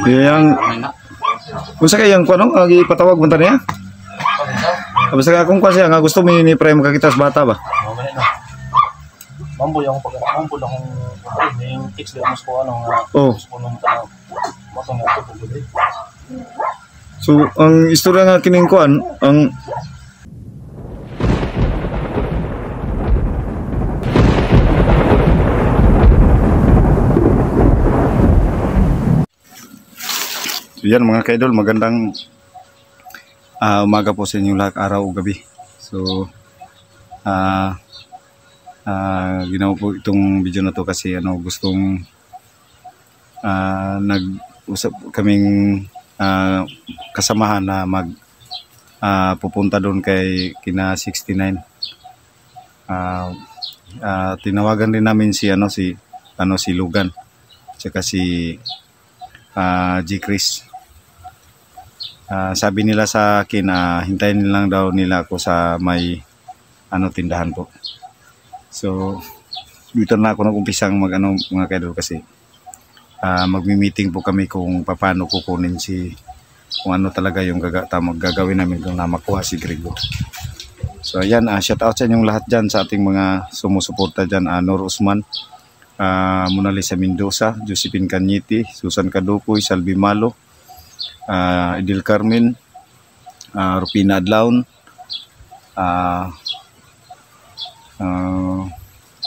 Yang usa kay yang kuno ipatawag mo niya. Basta ka kung kasi nga gusto mo ni prime kakitas bata ba. Mambo yung mambo lang yung text lang mas ko ano So ang istorya nga kining kuan ang so, yan mga kaidol, magandang umaga po sa inyong lahat, araw o gabi. So ginawa po itong video na to kasi gustong nag-usap kaming kasamahan na pupunta doon kay kina 69. Tinawagan din namin si Lugan tsaka si G. Chris. Sabi nila sa akin hintayin lang daw nila ako sa may tindahan po. So dito na ako nag-umpisang mga kaidol kasi magmi-meeting po kami kung paano kukunin kung ano talaga yung gagawin namin kung na makuha si Grego. So ayan, shout out sa inyong lahat dyan, sa ating mga sumusuporta dyan, Nor Usman, Mona Lisa Mendoza, Josephine Cañete, Susan Caducoy, Salvi Malo, Edil Carmen, Rupina Adlaon,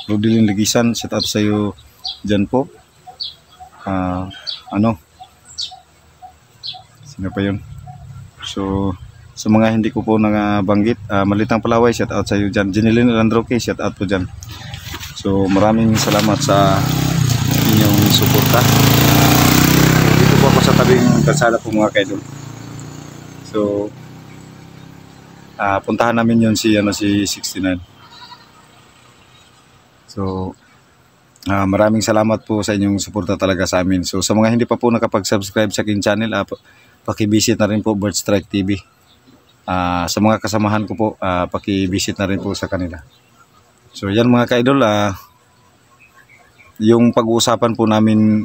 Rodilin Legisan, shout out sa iyo dyan po. Sino pa yun? So sa mga hindi ko po banggit, Malitang Palaway, shout out sa iyo dyan. Jeneline Landroque, shout out po dyan. So maraming salamat sa inyong suporta. Dito po ako sa tabing kalsada po mga kaidol. So puntahan namin yun si 69. So maraming salamat po sa inyong suporta talaga sa amin. So sa mga hindi pa po nakapag-subscribe sa aking channel, paki-visit na rin po Bird Strike TV. Sa mga kasamahan ko po, paki-visit na rin po sa kanila. So yan mga kaidol, yung pag-uusapan po namin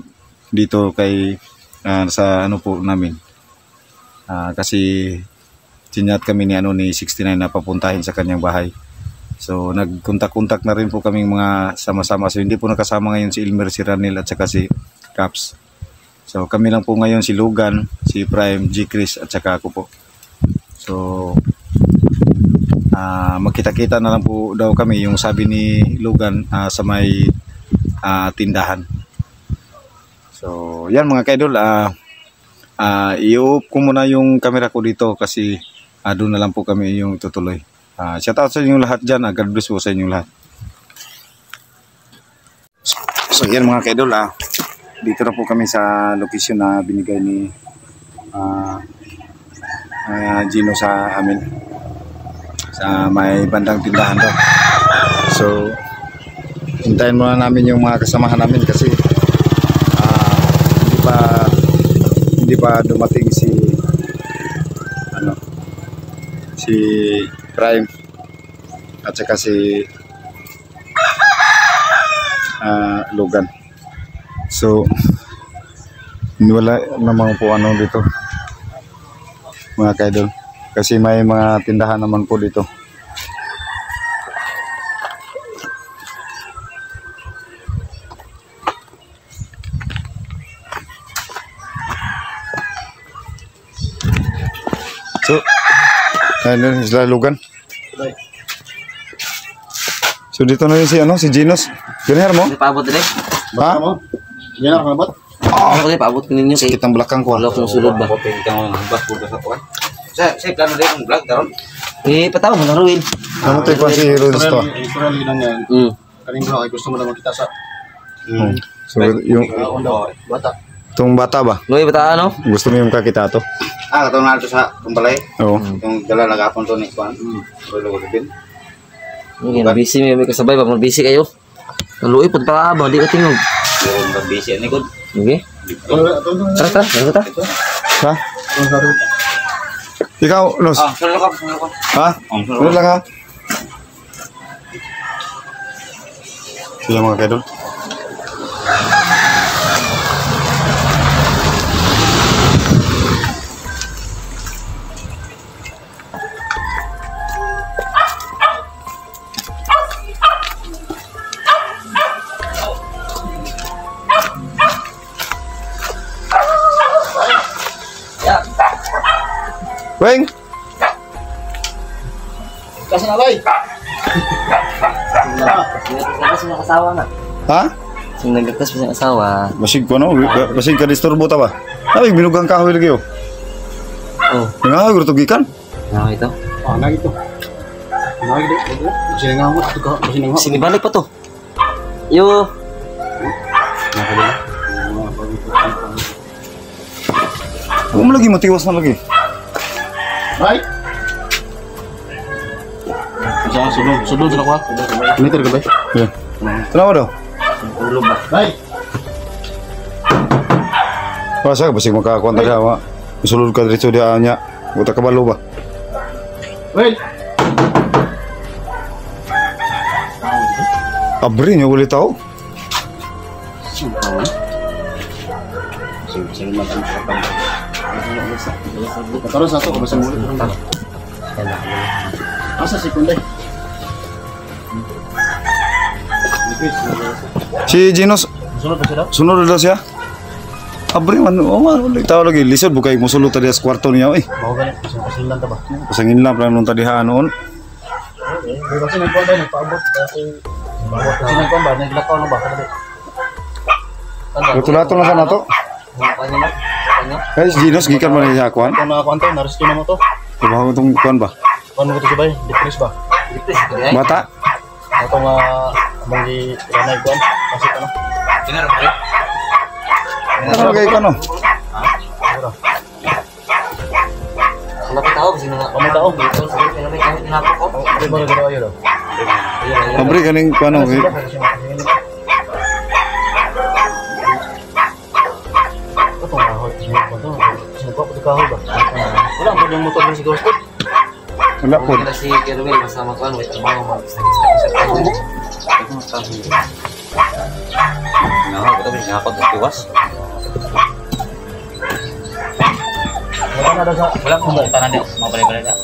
dito kay sa po namin. Kasi tinyat kami ni 69 na papuntahin sa kanyang bahay. So nagkontak-kontak na rin po kaming mga sama-sama. So hindi po nakasama ngayon si Elmer, si Ranil at saka si Caps. So kami lang po ngayon, si Lugan, si Prime, G. Chris at saka ako po. So magkita-kita na lang po daw kami, yung sabi ni Lugan, sa may tindahan. So yan mga kaidol, i-off ko muna yung camera ko dito kasi doon na lang po kami yung tutuloy. Shout out sa inyong lahat dyan. God bless po sa inyong lahat. So yan mga kaidol, dito na po kami sa location na binigay ni Gino sa amin, sa may bandang tindahan daw. So hintayin muna namin yung mga kasamahan namin kasi hindi pa dumating si Prime at saka si Logan. So wala namang po dito mga kaidol kasi may mga tindahan naman po dito. So ayun sila Lugan. So dito na yun si Ginos. Ganyan mo? Paabot din. Ha? Yan ako nabot. Ano ko paabot ko ninyo kay sakit ang belakang ko. Wala kong sulod ba? Sa plano din ang vlog karon. Pataw mo na Ruin. Ano to si Ruins to? Historia lang yan. Kaning vlog ay gusto mo na makita sa So yung bata. Itong bata ba? Luy bata Gusto mo yung kakita to? Katong na sa kumbalay. Oo. Yung dala nagapon to ni Juan. Lulo din. Hindi na busy may kasabay ba, busy kayo. Luy pud pa ba, di ka tingog. Yung busy ni good. Okay. Tara, tara. Ha? Ikaw, Los? Solo ka. Ha? Solo lang ha? Sila mga kaidol. Weng! Kasi na bay. Kasi ng asawa na. Ha? Sing nagkakas pa siyang asawa. Basig ko no? Basig ka disturbo ta ba? Ay, binugang kahoy lagi oh. Oh, Nga, guro to gikan. ano ito? Ah, lagi to. Lagi dito. Kasi nga mo ito ka. Kasi nga. Sinibalik pa to. Yo. Huwag mo lagi matiwas na lagi. Bay. Sa sudod sa ko. Meter ka bay. Yeah. Tanawa daw. Ulo ba? Bay. Pasa ka, basig makakuha taga ma. Usulod ka dito dia nya. Buta kabalo ba? Wait. Abri niya ulit tao. Sino man ang karon sa to ko basta mulit. Asa si Kunday? Si Ginos, Sunod pa sila? sunod daw siya. Abri man, ulit tao lagi. Lisod bukay musulod tadi sa kwarto niya eh. Mao gani, kasilan ta ba? Pasangin lang pala nung tadi noon. Kasi nagkuhan ba, nagpaabot kasi kasi nagkuhan ba, naglakaw na ba? Latulato na sa nato. Kanya na? Kanya? Kaya si Ginos, gikan man niya kuhan. Kung nakakuhan tayo, naresto na mo to. Trabaho itong kuhan ba? Kung mo ito ba, decrease ba? Dipis ito di ay. Bata? Ito nga, amang di ranay kuhan, kasi ka na. Kinara pa rin? Ano kay kuhan no? Wala pa tao kasi nga. Kamay tao. Dito sa kanya may kahit hinapok ko. Hindi mo na ginawa yun, oh. Abri kaning kuhan no? Ito nga, sinagpa ko ito kahoy ba? Wala, ang yung motor na si Ghost. Wala po. Kaya si Kerwin masama ko may trabaho mag-isa-isa sa kanya. Ito ang sabi. Nawa ko tabi nakakot ng tiwas. Wala na daw sa... Wala kong tanan niya. Mabalik-balik na.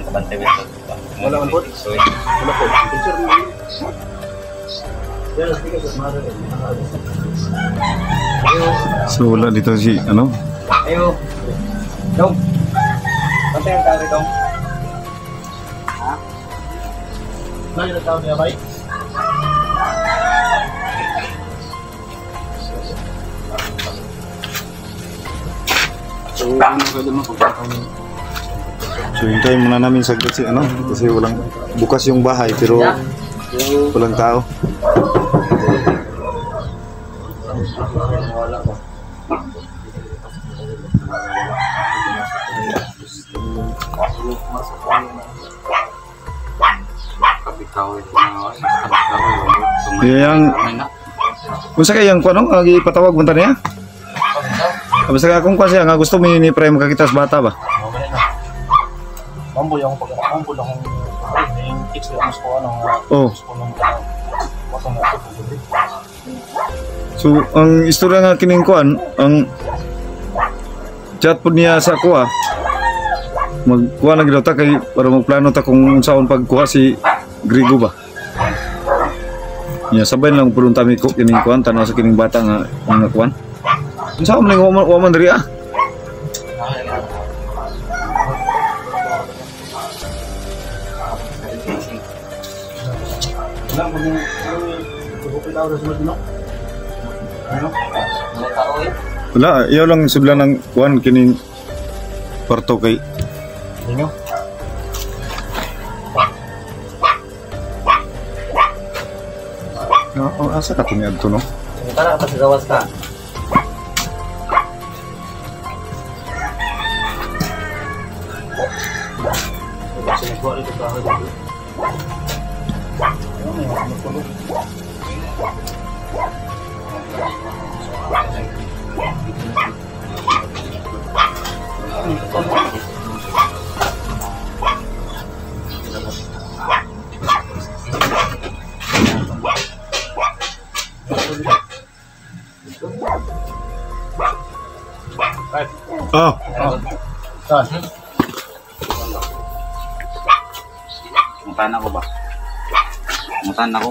Kabantay mo ito. Wala man po. So, Wala po. Picture mo. Yan, speaker sa mother. So wala dito si ano? ayo. Dong. Pantay ang kari dong. Lagi na tao niya, bay. So hintayin muna namin saglit si ano kasi walang bukas yung bahay pero walang tao. Yang unsa kay yang kuno agi patawag man niya? Basta ka kung kasi nga gusto mo ni pre makakita sa bata ba? Mamboy ako pag mamboy akong yung text na mas ko ano nga. Oh. Mas ko nung baka nga ito. So ang istorya nga kining kuan ang chat po niya sa kuha. Magkuha lagi daw ta kay para magplano ta kung unsaon pagkuha si Grigo ba. Nya sabay lang pulong tami ko kining kuan tanaw sa kining bata nga mga kuan. Unsaon man wa man diri ah. Wala mo yung kung tao sa sunod no. Ano? Mga tao eh. Wala, iyaw lang sibla ng kuan kining kwarto kay Ninyo. no, asa ka tumi adto no? Tara ka sa gawas ka. Kasi nagkuha ito kahoy dito. Oh, Saan? Muntahan ako ba? Muntahan ako.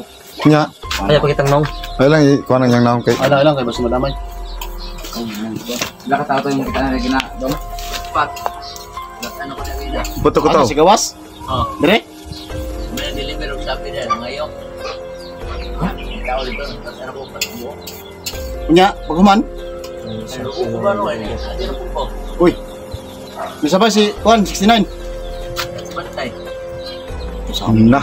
nya. Kaya pakitang nong. Ay lang kuan ang yang naon kay. Ala lang kay basta madamay. Sila ka tao to yung kita na gina. Dong. Pat. ano ko na vida. Puto ko to. Ano si gawas? Oh, Dire? may deliver og sabi na ngayon. Tao dito, ano ko pa mo? Unya, paghuman. Ano ko ba no ini? Adi na po ko. Uy. May sabay si Juan 69. Bantay. Na.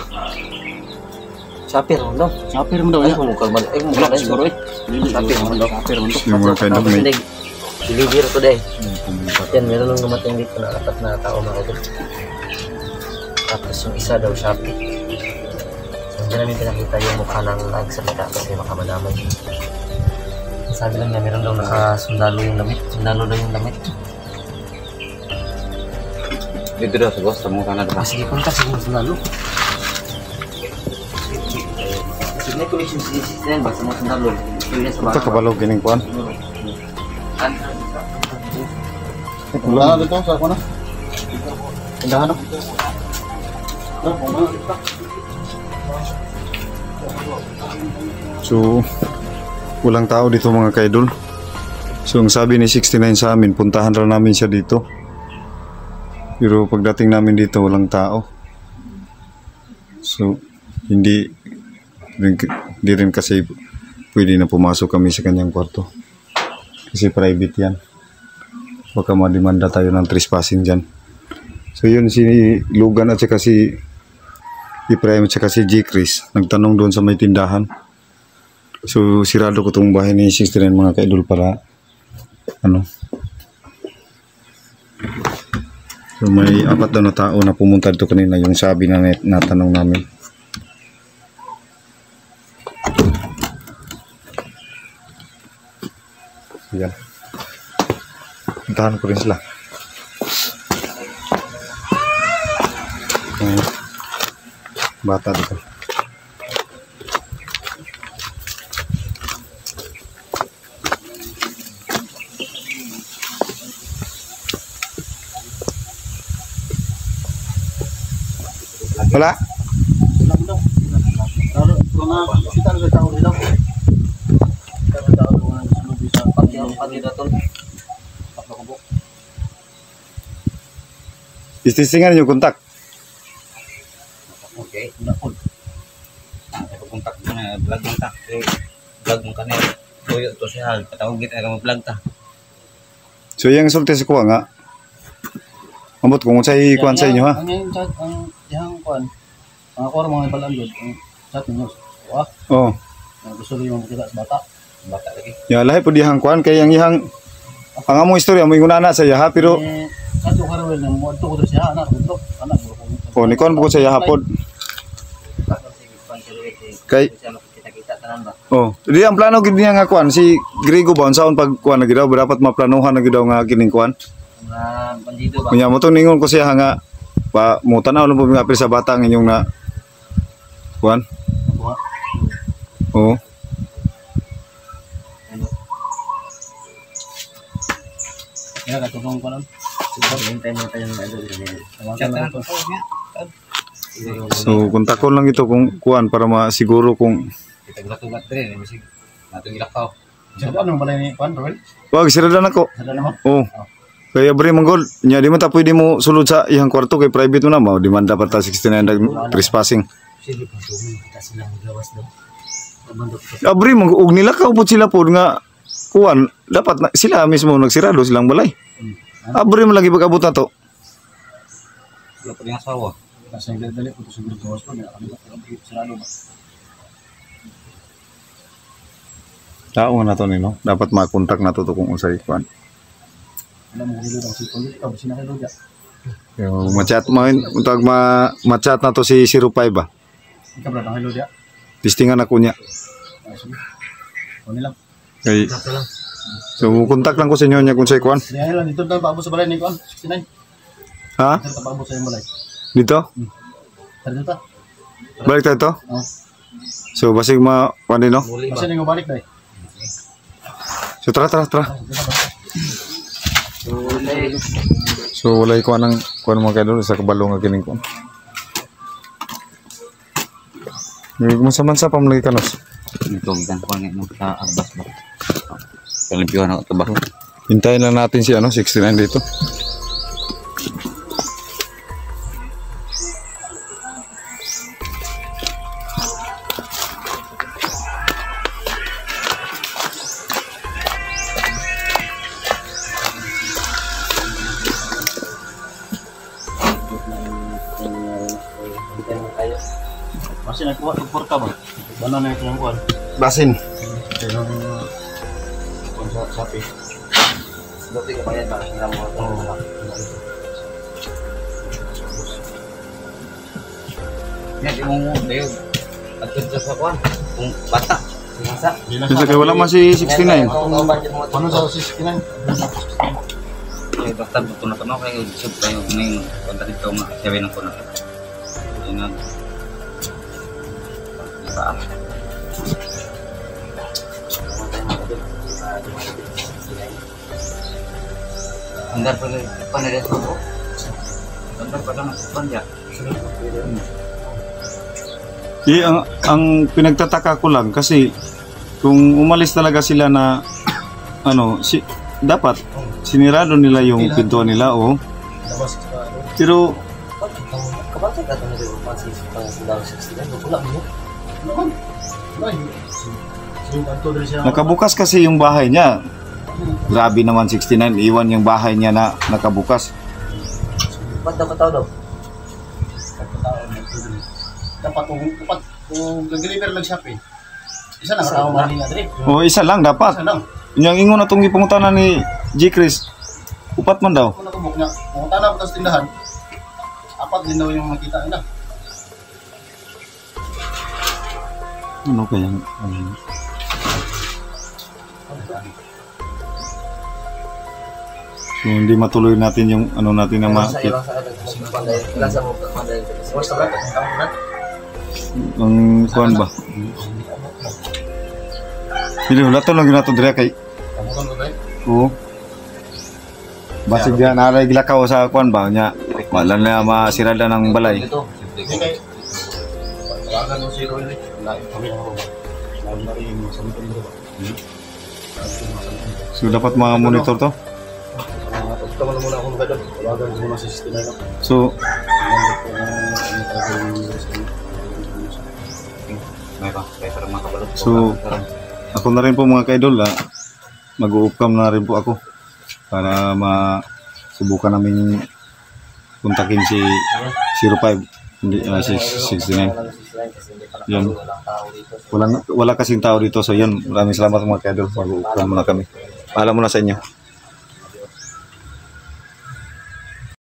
Sapir mo daw. Sapir mo daw Ay, ya. mo kalmal. Ay, mo Wala kalmal. siguro eh. Sapir mo daw. Sapir mo daw. Yung mga kaidol may Hindi. Deliver ko dahil. Yan, meron nung dumating dito na 4 na tao mga idol. Tapos yung isa daw Shopee. Hindi namin pinakita yung mukha ng nagsalita kasi baka madamay. Sabi lang niya, meron daw nakasundalo yung damit. Sundalo daw yung damit. Dito daw sa boss, sa mukha na Ah, sige, punta sige yung sundalo. Sige, may connection si Nen, basta mo sundalo. Sige sa ito kabalo kining kuan. Wala na dito sa ano? Tindahan no? So walang tao dito mga kaidol. So ang sabi ni 69 sa amin, puntahan raw namin siya dito. Pero pagdating namin dito walang tao. So hindi rin kasi pwede na pumasok kami sa kanyang kwarto. Kasi private yan. Baka mademanda tayo ng trespassing dyan. So yun si Lugan at saka si Ibrahim at saka si G. Chris nagtanong doon sa may tindahan. So sirado ko itong bahay ni 69 mga kaidol para ano. So may 4 daw na tao na pumunta dito kanina, yung sabi na natanong namin. Yan. Puntahan ko rin sila. Bata dito. Wala? Istisingan yung kontak. Okay. Pagpuntak mo na, vlog mo ta. Vlog mo ka na. Tuyo to siya, patawag kita ka mag-vlog ta. So yung sulti sa kuha nga. Ambot kung sa'y kuhan sa inyo ha. Ang yung chat, ang yung kuhan. Ang ako mga ibalang doon. Ang chat ninyo. Wah, Oh. gusto rin yung makita sa bata. Bata lagi. Ya lahi po dihang kuhan kay ang ihang ang among istorya mo ingon na sa iya ha pero Kato ka rin ng muadto ko siya. Anak, ito. Anak. oh ni kon po sa iya hapon. Kay Kita-kita tanan ba? oh, di ang plano gid niya nga kuhan si Grego ba unsaon pag kuhan na gid daw dapat maplanuhan na gid daw nga kining kuhan. Mga bandido ba? Kunya mo to ningon ko siya nga pa mo tanaw lang po nga sa bata ang inyong na kuhan. Oh. Kaya katulong ko lang. Hintay mo tayo ng idol. Chat na to. So kontakon lang ito kung kuhan para masiguro kung Kita gulat-gulat din. Masig. Natong ilakaw. Sino anong balay ni Juan, Roel? wag siradan ako. Sada naman. Oh. Kaya bari manggol, nya di man ta pwede mo sulod sa ihang kwarto kay private mo na mao, di man dapat ta 69 dag trespassing. Sige pa tuloy kita sila maglawas daw. Abandok ko. Abri og nila ka upod sila pod nga kuan, dapat na, sila mismo nagsirado silang balay. Abri mo lagi pag-abot na to. Wala pa rin asawa. Kasi yung dali po ito sa gawas ko. Sarado ba? Tao na to nino, dapat ma-contact na to kung unsay kuan. Alam mo kung ang sipon ito. Basi na kayo dyan. Yo ma-chat mo untag ma-chat na to si 05 ba. Ikaw ba ang hello dyan? Listingan ako niya. Sige. Kung nilang. Kay so contact lang ko sa inyo nya kung say kuan. Kaya lang dito daw paabot sa balay ni Juan. 69. Ha? Dito paabot sa yung balay. Dito? Tara dito. Balik tayo to? Oh. So basig ma kuan din no? Basi na yung balik dahi. So tara. So walay ko anang kuan mga kadol sa kabalo nga kining kuan. May masaman sa pamlagi kanos. Ito, gitan ko nga mo sa abbas ba. Kalimpiwan ako ito ba? Hintayin lang natin si ano 69 dito. kasi nagkuha ng porta ba? Banan na ito ng kuhan. Basin. Ito yung kuhan sa Shopee. Buti ka pa yan para sila mo. Oo. Yan, di mo dayo. At ito sa kuwan. Kung bata. Sinasa. Kasi kaya wala man si 69. Ano sa 69? Ay, basta buto na kano kayo. Sub kayo. Ngayon, punta dito mga sabi ng kuna. Ayun nga. Diba? Andar pa rin. Panagay ko po. Andar pa lang. Panja. Ang pinagtataka ko lang kasi kung umalis talaga sila na ano, dapat sinirado nila yung pintuan nila Labas ka ano. pero Kabatay ka ito na rin. Pansin sa 69. Wala mo. Naman. Wala. Yung kanto din siya. nakabukas kasi yung bahay niya. Grabe naman 69, iwan yung bahay niya na nakabukas. Ba't dapat tao daw? Dapat kung gag-deliver lang Shopee. Isa lang ako mali na diri. O isa lang dapat. Isa lang. Yung ingon na itong ipangutanan ni G. Chris, upat man daw. Kung nakabuk na, kung tanap sa tindahan, apat din daw yung makita nila. Ano kaya? So, hindi matuloy natin yung ano natin na Sa makit. ilang sa atin. Ilang sa mo. Basta ba? Ang kuhan ba? Hindi, wala to lang ginato dira kay. Kamukan ko tayo. Oo. Basig yan, nalay gilakaw sa kuhan ba? Nya, wala na masirada ng balay. Ito. Hindi kay. Tawagan mo si Roy. Lain kami ako ba? Lain na rin yung sampun dito ba? So, dapat mga monitor to. Ito mo na muna akong gadon. Tawagan ko muna si 69 ako. So, May ba? Kaya para makabalot. So, ako na rin po mga ka-idol, mag-u-upcam na rin po ako para masubukan namin kontakin si 05, hindi, si 69. Yan. Wala kasing tao dito, so yan, maraming salamat mga ka-idol, mag-u-upcam muna kami. Paalam muna sa inyo.